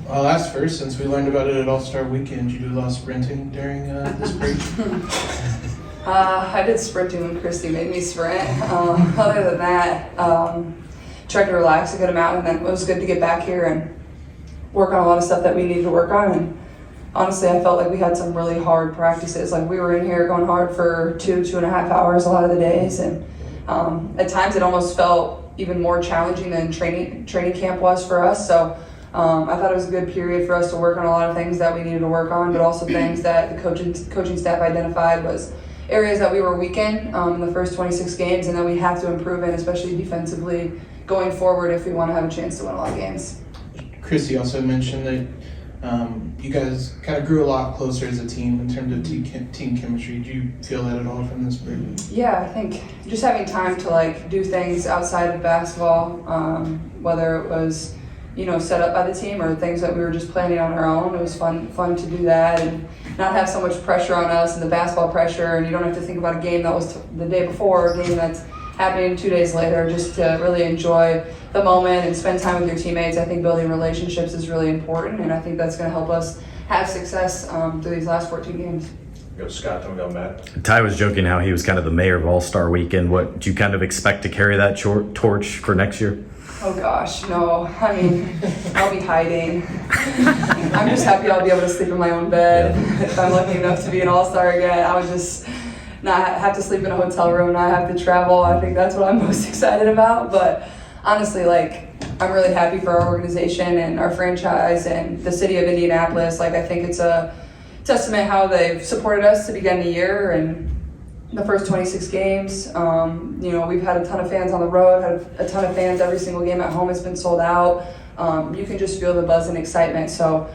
I'll ask first, since we learned about it at All-Star Weekend, did you do a lot of sprinting during this break? I did sprinting when Christy made me sprint. Other than that, tried to relax a good amount, and then it was good to get back here and work on a lot of stuff that we needed to work on. And honestly, I felt like we had some really hard practices. Like, we were in here going hard for 2.5 hours a lot of the days, and at times it almost felt even more challenging than training camp was for us. So I thought it was a good period for us to work on a lot of things that we needed to work on, but also things that the coaching staff identified was areas that we were weak in the first 26 games, and that we have to improve in, especially defensively going forward if we want to have a chance to win a lot of games. Christy also mentioned that you guys kind of grew a lot closer as a team in terms of team chemistry. Do you feel that at all from this break? Yeah, I think just having time to do things outside of basketball, whether it was set up by the team or things that we were just planning on our own. It was fun to do that and not have so much pressure on us and the basketball pressure, and you don't have to think about a game that was the day before, a game that's happening 2 days later, just to really enjoy the moment and spend time with your teammates. I think building relationships is really important, and I think that's going to help us have success through these last 14 games. Go Scott, then we go Matt. Ty was joking how he was kind of the mayor of All-Star Weekend. What do you kind of expect to carry that torch for next year? Oh gosh, no. I mean, I'll be hiding. I'm just happy I'll be able to sleep in my own bed. If I'm lucky enough to be an All-Star again, I would just not have to sleep in a hotel room, not have to travel. I think that's what I'm most excited about. But honestly, I'm really happy for our organization and our franchise and the city of Indianapolis. I think it's a testament how they've supported us to begin the year and the first 26 games. We've had a ton of fans on the road, had a ton of fans. Every single game at home has been sold out. You can just feel the buzz and excitement. So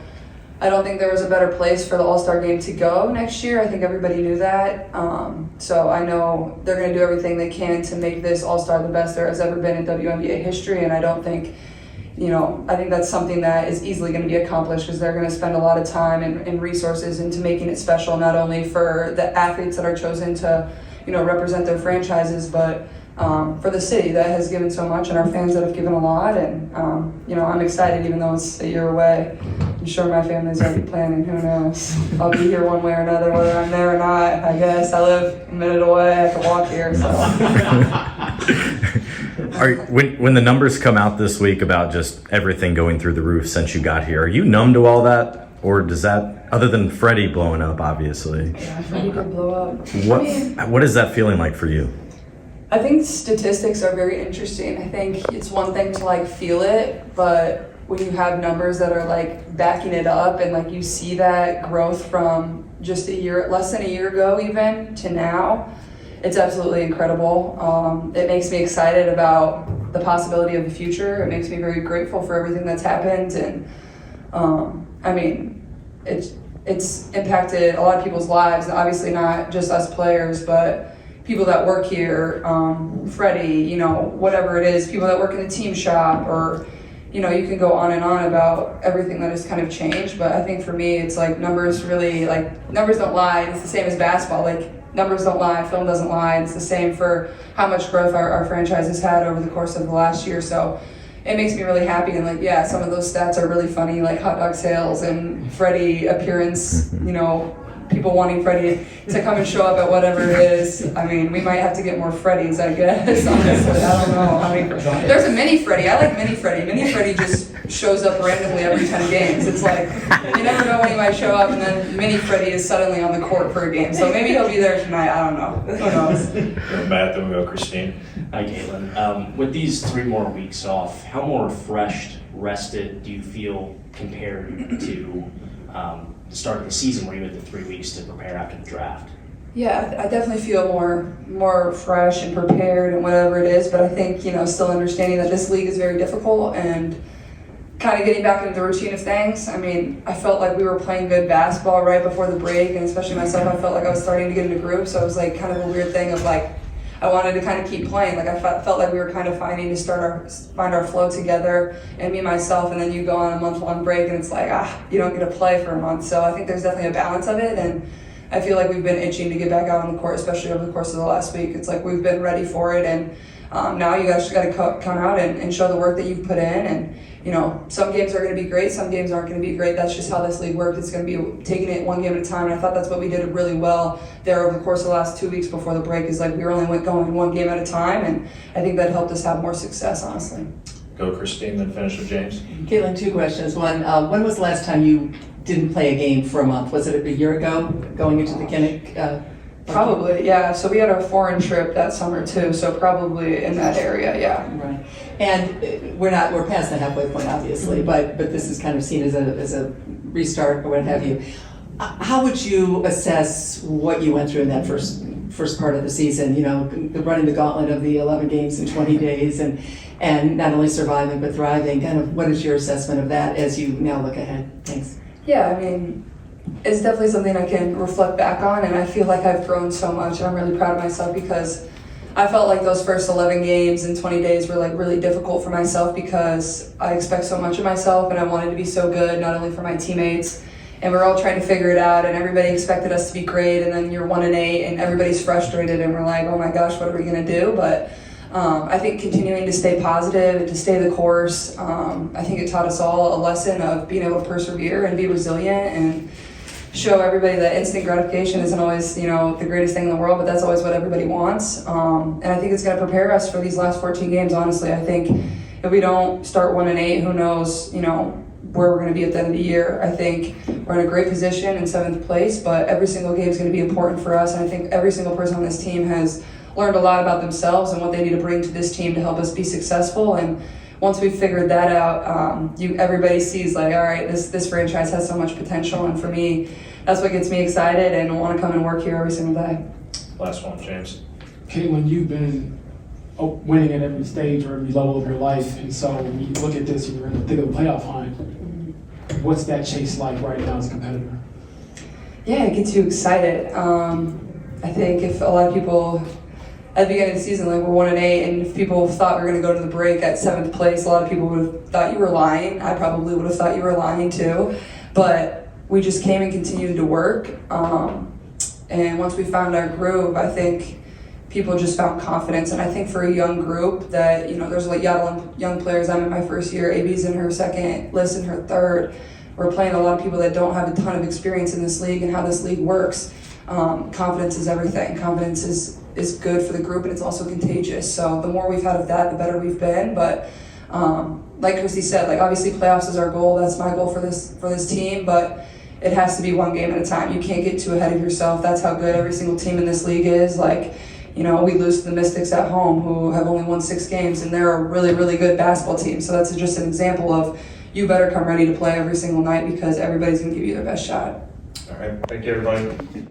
I don't think there was a better place for the All-Star Game to go next year. I think everybody knew that. So I know they're going to do everything they can to make this All-Star the best there has ever been in WNBA history. And I don't think, I think that's something that is easily going to be accomplished because they're going to spend a lot of time and resources into making it special, not only for the athletes that are chosen to, represent their franchises, but for the city that has given so much and our fans that have given a lot. And, I'm excited even though it's a year away. I'm sure my family's already planning, who knows. I'll be here one way or another, whether I'm there or not. I guess I live a minute away, I can walk here, so. When the numbers come out this week about just everything going through the roof since you got here, are you numb to all that? Or does that, other than Freddie blowing up, obviously? Yeah, Freddie did blow up. What is that feeling like for you? I think statistics are very interesting. I think it's one thing to feel it, but when you have numbers that are backing it up and you see that growth from just less than a year ago even to now, it's absolutely incredible. It makes me excited about the possibility of the future. It makes me very grateful for everything that's happened, and it's impacted a lot of people's lives, obviously not just us players, but people that work here, Freddie, whatever it is, people that work in the team shop, or, you can go on and on about everything that has kind of changed. But I think for me, it's numbers really, numbers don't lie. It's the same as basketball. Numbers don't lie, film doesn't lie. It's the same for how much growth our franchise has had over the course of the last year. So it makes me really happy. And some of those stats are really funny, like hot dog sales and Freddie appearance, people wanting Freddie to come and show up at whatever it is. I mean, we might have to get more Freddies, I guess, honestly. I don't know. There's a mini Freddie. I like mini Freddie. Mini Freddie just shows up randomly every 10 games. It's you never know when he might show up, and then mini Freddie is suddenly on the court for a game. So maybe he'll be there tonight. I don't know. Who knows? Matt, then we go Christine. Hi, Caitlin. With these 3 more weeks off, how more refreshed, rested do you feel compared to the start of the season where you had the 3 weeks to prepare after the draft? Yeah, I definitely feel more fresh and prepared and whatever it is, but I think, still understanding that this league is very difficult and kind of getting back into the routine of things. I mean, I felt like we were playing good basketball right before the break, and especially myself, I felt like I was starting to get into group, so it was kind of a weird thing of I wanted to kind of keep playing. I felt like we were kind of finding to find our flow together, and me and myself, and then you go on a month-long break and it's you don't get to play for a month. So I think there's definitely a balance of it, and I feel like we've been itching to get back out on the court, especially over the course of the last week. It's we've been ready for it, and now you guys just got to come out and show the work that you've put in, and some games are going to be great, some games aren't going to be great. That's just how this league works. It's going to be taking it one game at a time. And I thought that's what we did really well there over the course of the last 2 weeks before the break. Is like we were only going one game at a time, and I think that helped us have more success, honestly. Go Christine, then finish with James. Caitlin, 2 questions. One, when was the last time you didn't play a game for a month? Was it a year ago, going into the Kinnick? Probably, yeah. So we had our foreign trip that summer too. So probably in that area, yeah. Right. And we're past the halfway point, obviously, but this is kind of seen as a restart or what have you. How would you assess what you went through in that first part of the season? Running the gauntlet of the 11 games in 20 days, and not only surviving but thriving. Kind of, what is your assessment of that as you now look ahead? Thanks. Yeah, I mean, it's definitely something I can reflect back on, and I feel like I've grown so much, and I'm really proud of myself because I felt like those first 11 games in 20 days were like really difficult for myself because I expect so much of myself, and I wanted to be so good, not only for my teammates, and we're all trying to figure it out, and everybody expected us to be great, and then you're 1-8, and everybody's frustrated, and we're like, oh my gosh, what are we gonna do? But I think continuing to stay positive and to stay the course, I think it taught us all a lesson of being able to persevere and be resilient and show everybody that instant gratification isn't always, the greatest thing in the world, but that's always what everybody wants. And I think it's going to prepare us for these last 14 games, honestly. I think if we don't start 1-8, who knows, where we're going to be at the end of the year. I think we're in a great position in 7th place, but every single game is going to be important for us. And I think every single person on this team has learned a lot about themselves and what they need to bring to this team to help us be successful. And once we've figured that out, everybody sees like, all right, this franchise has so much potential. And for me, that's what gets me excited and want to come and work here every single day. Last one, James. Caitlin, you've been winning at every stage or every level of your life. And so when you look at this and you're in the thick of the playoff hunt, what's that chase like right now as a competitor? Yeah, it gets you excited. I think if a lot of people at the beginning of the season, like we're 1-8, and if people thought we were going to go to the break at 7th place, a lot of people would have thought you were lying. I probably would have thought you were lying too. But we just came and continued to work. And once we found our groove, I think people just found confidence. And I think for a young group that, there's like young players. I'm in my first year, AB's in her second, Liz in her third. We're playing a lot of people that don't have a ton of experience in this league and how this league works. Confidence is everything. Confidence is good for the group, and it's also contagious. So the more we've had of that, the better we've been. But like Christy said, like obviously playoffs is our goal. That's my goal for this team. But it has to be one game at a time. You can't get too ahead of yourself. That's how good every single team in this league is. Like, we lose to the Mystics at home, who have only won 6 games, and they're a really, really good basketball team. So that's just an example of you better come ready to play every single night because everybody's going to give you their best shot. All right. Thank you, everybody.